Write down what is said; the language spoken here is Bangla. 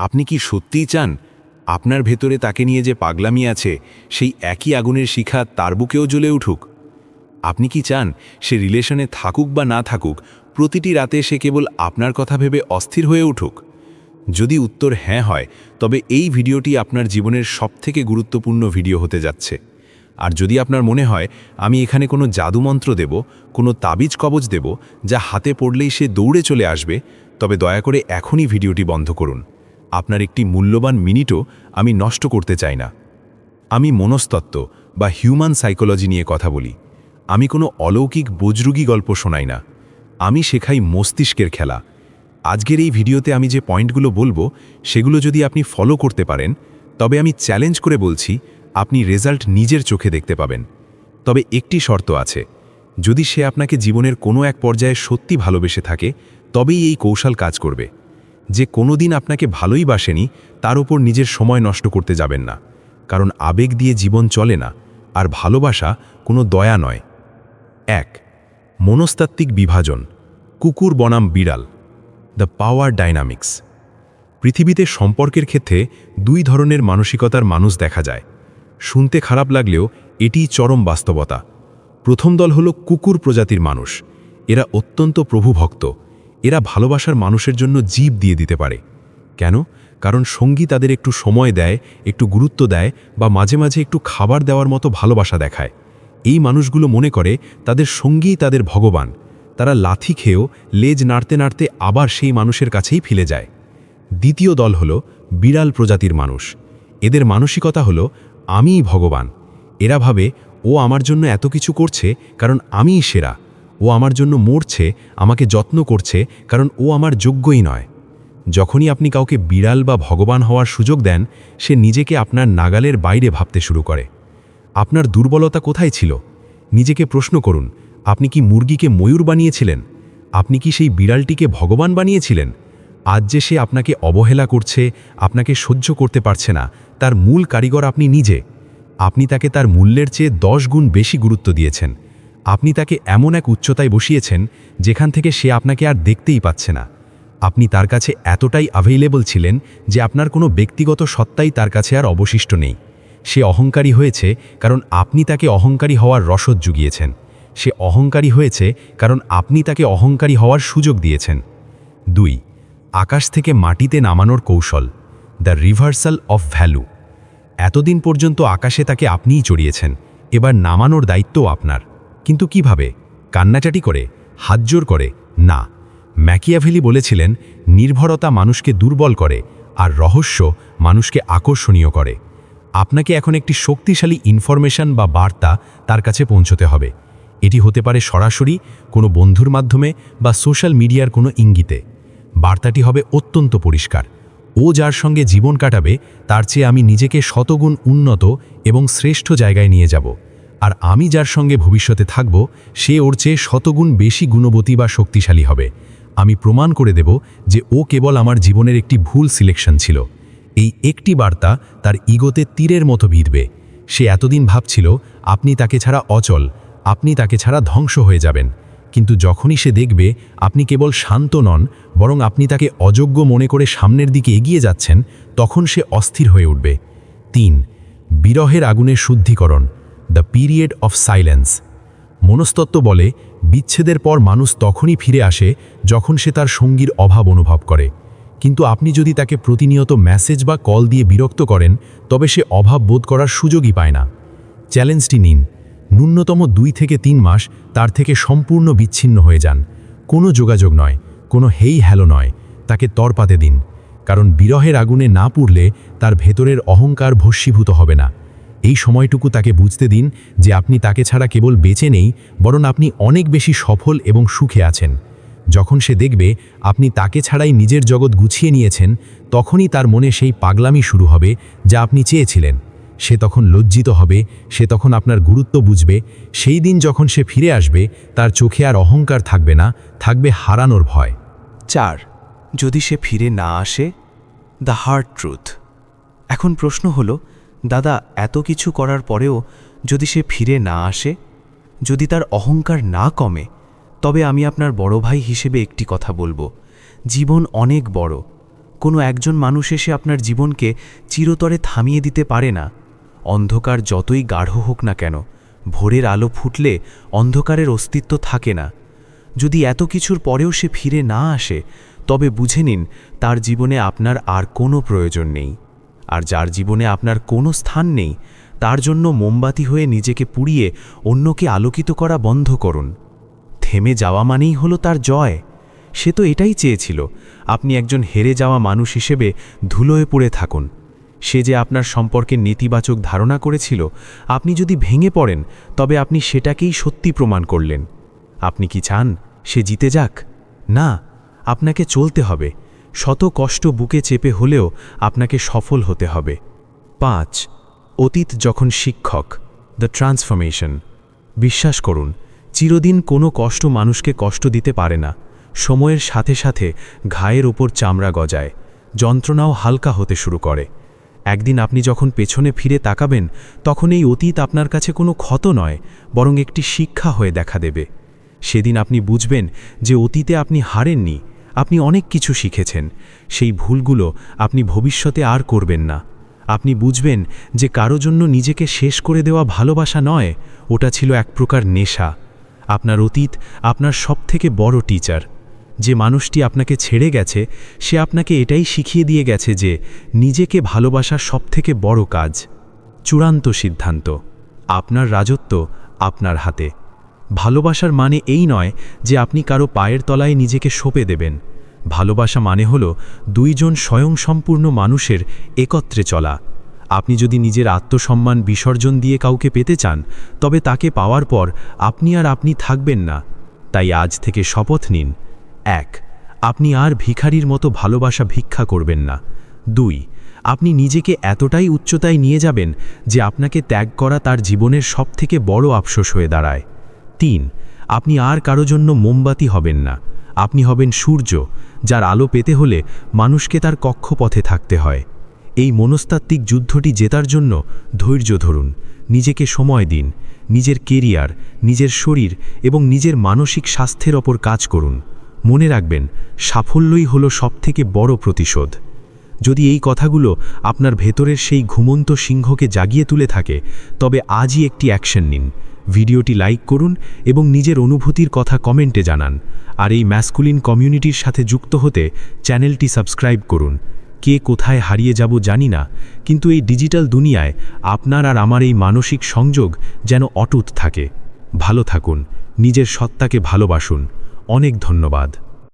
আপনি কি সত্যিই চান আপনার ভেতরে তাকে নিয়ে যে পাগলামি আছে সেই একই আগুনের শিখা তার বুকেও জ্বলে উঠুক? আপনি কি চান সে রিলেশনে থাকুক বা না থাকুক, প্রতিটি রাতে সে কেবল আপনার কথা ভেবে অস্থির হয়ে উঠুক? যদি উত্তর হ্যাঁ হয়, তবে এই ভিডিওটি আপনার জীবনের সবথেকে গুরুত্বপূর্ণ ভিডিও হতে যাচ্ছে। আর যদি আপনার মনে হয় আমি এখানে কোনো জাদুমন্ত্র দেব, কোনো তাবিজ কবজ দেব যা হাতে পড়লেই সে দৌড়ে চলে আসবে, তবে দয়া করে এখনই ভিডিওটি বন্ধ করুন। আপনার একটি মূল্যবান মিনিটও আমি নষ্ট করতে চাই না। আমি মনস্তত্ত্ব বা হিউম্যান সাইকোলজি নিয়ে কথা বলি। আমি কোনো অলৌকিক বজরুগী গল্প শোনাই না। আমি শেখাই মস্তিষ্কের খেলা। আজকের এই ভিডিওতে আমি যে পয়েন্টগুলো বলবো সেগুলো যদি আপনি ফলো করতে পারেন, তবে আমি চ্যালেঞ্জ করে বলছি আপনি রেজাল্ট নিজের চোখে দেখতে পাবেন। তবে একটি শর্ত আছে, যদি সে আপনাকে জীবনের কোনো এক পর্যায়ে সত্যি ভালোবেসে থাকে, তবেই এই কৌশল কাজ করবে। যে কোনোদিন আপনাকে ভালোই বাসেনি তার উপর নিজের সময় নষ্ট করতে যাবেন না, কারণ আবেগ দিয়ে জীবন চলে না, আর ভালোবাসা কোনো দয়া নয়। 1. মনস্তাত্ত্বিক বিভাজন, কুকুর বনাম বিড়াল, দ্য পাওয়ার ডাইনামিক্স। পৃথিবীতে সম্পর্কের ক্ষেত্রে দুই ধরনের মানসিকতার মানুষ দেখা যায়। শুনতে খারাপ লাগলেও এটিই চরম বাস্তবতা। প্রথম দল হলো কুকুর প্রজাতির মানুষ। এরা অত্যন্ত প্রভুভক্ত। এরা ভালোবাসার মানুষের জন্য জীব দিয়ে দিতে পারে। কেন? কারণ সঙ্গী তাদের একটু সময় দেয়, একটু গুরুত্ব দেয়, বা মাঝে মাঝে একটু খাবার দেওয়ার মতো ভালোবাসা দেখায়। এই মানুষগুলো মনে করে তাদের সঙ্গীই তাদের ভগবান। তারা লাথি খেয়েও লেজ নাড়তে নাড়তে আবার সেই মানুষের কাছেই ফিরে যায়। দ্বিতীয় দল হলো বিড়াল প্রজাতির মানুষ। এদের মানসিকতা হলো আমিই ভগবান। এরা ভাবে ও আমার জন্য এত কিছু করছে কারণ আমিই সেরা। ও আমার জন্য মরছে, আমাকে যত্ন করছে কারণ ও আমার যোগ্যই নয়। যখনই আপনি কাউকে বিড়াল বা ভগবান হওয়ার সুযোগ দেন, সে নিজেকে আপনার নাগালের বাইরে ভাবতে শুরু করে। আপনার দুর্বলতা কোথায় ছিল? নিজেকে প্রশ্ন করুন, আপনি কি মুরগিকে ময়ূর বানিয়েছিলেন? আপনি কি সেই বিড়ালটিকে ভগবান বানিয়েছিলেন? আজ যে সে আপনাকে অবহেলা করছে, আপনাকে সহ্য করতে পারছে না, তার মূল কারিগর আপনি নিজে। আপনি তাকে তার মূল্যের চেয়ে 10 গুণ বেশি গুরুত্ব দিয়েছেন। আপনি তাকে এমন এক উচ্চতায় বসিয়েছেন যেখান থেকে সে আপনাকে আর দেখতেই পাচ্ছে না। আপনি তার কাছে এতটাই অ্যাভেইলেবল ছিলেন যে আপনার কোনো ব্যক্তিগত সত্তাই তার কাছে আর অবশিষ্ট নেই। সে অহংকারী হয়েছে কারণ আপনি তাকে অহংকারী হওয়ার রসদ জুগিয়েছেন। সে অহংকারী হয়েছে কারণ আপনি তাকে অহংকারী হওয়ার সুযোগ দিয়েছেন। 2. আকাশ থেকে মাটিতে নামানোর কৌশল, দ্য রিভার্সাল অফ ভ্যালু। এতদিন পর্যন্ত আকাশে তাকে আপনিই চড়িয়েছেন, এবার নামানোর দায়িত্বও আপনার। কিন্তু কিভাবে? কান্নাচাটি করে? হাতজোর করে? না। ম্যাকিয়াভেলি বলেছিলেন, নির্ভরতা মানুষকে দুর্বল করে, আর রহস্য মানুষকে আকর্ষণীয় করে। আপনাকে এখন একটি শক্তিশালী ইনফরমেশন বা বার্তা তার কাছে পৌঁছতে হবে। এটি হতে পারে সরাসরি, কোনো বন্ধুর মাধ্যমে, বা সোশ্যাল মিডিয়ার কোনো ইঙ্গিতে। বার্তাটি হবে অত্যন্ত পরিষ্কার। ও যার সঙ্গে জীবন কাটাবে তার চেয়ে আমি নিজেকে শতগুণ উন্নত এবং শ্রেষ্ঠ জায়গায় নিয়ে যাব। আর আমি যার সঙ্গে ভবিষ্যতে থাকব সে ওর চেয়ে শতগুণ বেশি গুণবতী বা শক্তিশালী হবে। আমি প্রমাণ করে দেব যে ও কেবল আমার জীবনের একটি ভুল সিলেকশন ছিল। এই একটি বার্তা তার ইগোতে তীরের মতো বিঁধবে। সে এতদিন ভাবছিল আপনি তাকে ছাড়া অচল, আপনি তাকে ছাড়া ধ্বংস হয়ে যাবেন। কিন্তু যখনই সে দেখবে আপনি কেবল শান্ত নন, বরং আপনি তাকে অযোগ্য মনে করে সামনের দিকে এগিয়ে যাচ্ছেন, তখন সে অস্থির হয়ে উঠবে। 3. বিরহের আগুনের শুদ্ধিকরণ, দ্য পিরিয়ড অফ সাইলেন্স। মনস্তত্ত্ব বলে বিচ্ছেদের পর মানুষ তখনই ফিরে আসে যখন সে তার সঙ্গীর অভাব অনুভব করে। কিন্তু আপনি যদি তাকে প্রতিনিয়ত মেসেজ বা কল দিয়ে বিরক্ত করেন, তবে সে অভাব বোধ করার সুযোগই পায় না। চ্যালেঞ্জটি নিন, ন্যূনতম 2 থেকে 3 মাস তার থেকে সম্পূর্ণ বিচ্ছিন্ন হয়ে যান। কোনো যোগাযোগ নয়, কোনো হেই হ্যালো নয়, তাকে তরপাতে দিন। কারণ বিরহের আগুনে না পুড়লে তার ভেতরের অহংকার ভস্মীভূত হবে না। এই সময়টুকু তাকে বুঝতে দিন যে আপনি তাকে ছাড়া কেবল বেঁচে নেই, বরং আপনি অনেক বেশি সফল এবং সুখে আছেন। যখন সে দেখবে আপনি তাকে ছাড়াই নিজের জগৎ গুছিয়ে নিয়েছেন, তখনই তার মনে সেই পাগলামি শুরু হবে যা আপনি চেয়েছিলেন। সে তখন লজ্জিত হবে, সে তখন আপনার গুরুত্ব বুঝবে। সেই দিন যখন সে ফিরে আসবে, তার চোখে আর অহংকার থাকবে না, থাকবে হারানোর ভয়। 4. যদি সে ফিরে না আসে, দ্য হার্ড ট্রুথ। এখন প্রশ্ন হলো, দাদা এত কিছু করার পরেও যদি সে ফিরে না আসে, যদি তার অহংকার না কমে, তবে আমি আপনার বড় ভাই হিসেবে একটি কথা বলবো, জীবন অনেক বড়। কোনো একজন মানুষ এসে আপনার জীবনকে চিরতরে থামিয়ে দিতে পারে না। অন্ধকার যতই গাঢ় হোক না কেন, ভোরের আলো ফুটলে অন্ধকারের অস্তিত্ব থাকে না। যদি এত কিছুর পরেও সে ফিরে না আসে, তবে বুঝে নিন তার জীবনে আপনার আর কোনো প্রয়োজন নেই। আর যার জীবনে আপনার কোনো স্থান নেই, তার জন্য মোমবাতি হয়ে নিজেকে পুড়িয়ে অন্যকে আলোকিত করা বন্ধ করুন। থেমে যাওয়া মানেই হলো তার জয়। সে তো এটাই চেয়েছিল, আপনি একজন হেরে যাওয়া মানুষ হিসেবে ধুলোয় পড়ে থাকুন। সে যে আপনার সম্পর্কে নেতিবাচক ধারণা করেছিল, আপনি যদি ভেঙে পড়েন তবে আপনি সেটাকেই সত্যি প্রমাণ করলেন। আপনি কি চান সে জিতে যাক? না, আপনাকে চলতে হবে। শত কষ্ট বুকে চেপে হলেও আপনাকে সফল হতে হবে। 5. অতীত যখন শিক্ষক, দ্য ট্রান্সফরমেশন। বিশ্বাস করুন, চিরদিন কোনো কষ্ট মানুষকে কষ্ট দিতে পারে না। সময়ের সাথে সাথে ঘায়ের ওপর চামড়া গজায়, যন্ত্রণাও হালকা হতে শুরু করে। একদিন আপনি যখন পেছনে ফিরে তাকাবেন, তখন এই অতীত আপনার কাছে কোনো ক্ষত নয়, বরং একটি শিক্ষা হয়ে দেখা দেবে। সেদিন আপনি বুঝবেন যে অতীতে আপনি হারেননি, আপনি অনেক কিছু শিখেছেন। সেই ভুলগুলো আপনি ভবিষ্যতে আর করবেন না। আপনি বুঝবেন যে কারো জন্য নিজেকে শেষ করে দেওয়া ভালোবাসা নয়, ওটা ছিল এক প্রকার নেশা। আপনার অতীত আপনার সবথেকে বড় টিচার। যে মানুষটি আপনাকে ছেড়ে গেছে, সে আপনাকে এটাই শিখিয়ে দিয়ে গেছে যে নিজেকে ভালোবাসা সবথেকে বড় কাজ। চূড়ান্ত সিদ্ধান্ত, আপনার রাজত্ব আপনার হাতে। ভালোবাসার মানে এই নয় যে আপনি কারো পায়ের তলায় নিজেকে সঁপে দেবেন। ভালোবাসা মানে হলো দুইজন স্বয়ংসম্পূর্ণ মানুষের একত্রে চলা। আপনি যদি নিজের আত্মসম্মান বিসর্জন দিয়ে কাউকে পেতে চান, তবে তাকে পাওয়ার পর আপনি আর আপনি থাকবেন না। তাই আজ থেকে শপথ নিন। 1. আপনি আর ভিখারির মতো ভালোবাসা ভিক্ষা করবেন না। 2. আপনি নিজেকে এতটাই উচ্চতায় নিয়ে যাবেন যে আপনাকে ত্যাগ করা তার জীবনের সবথেকে বড় আফসোস হয়ে দাঁড়ায়। 3. আপনি আর কারো জন্য মোমবাতি হবেন না, আপনি হবেন সূর্য, যার আলো পেতে হলে মানুষকে তার কক্ষপথে থাকতে হয়। এই মনস্তাত্ত্বিক যুদ্ধটি জেতার জন্য ধৈর্য ধরুন, নিজেকে সময় দিন, নিজের কেরিয়ার, নিজের শরীর এবং নিজের মানসিক স্বাস্থ্যের ওপর কাজ করুন। মনে রাখবেন, সাফল্যই হলো সবথেকে বড় প্রতিশোধ। যদি এই কথাগুলো আপনার ভেতরের সেই ঘুমন্ত সিংহকে জাগিয়ে তুলে থাকে, তবে আজই একটি অ্যাকশন নিন। ভিডিওটি লাইক করুন এবং নিজের অনুভূতির কথা কমেন্টে জানান। আর এই ম্যাসকুলিন কমিউনিটির সাথে যুক্ত হতে চ্যানেলটি সাবস্ক্রাইব করুন। কে কোথায় হারিয়ে যাব জানি না, কিন্তু এই ডিজিটাল দুনিয়ায় আপনার আর আমার এই মানসিক সংযোগ যেন অটুট থাকে। ভালো থাকুন, নিজের সত্তাকে ভালোবাসুন। অনেক ধন্যবাদ।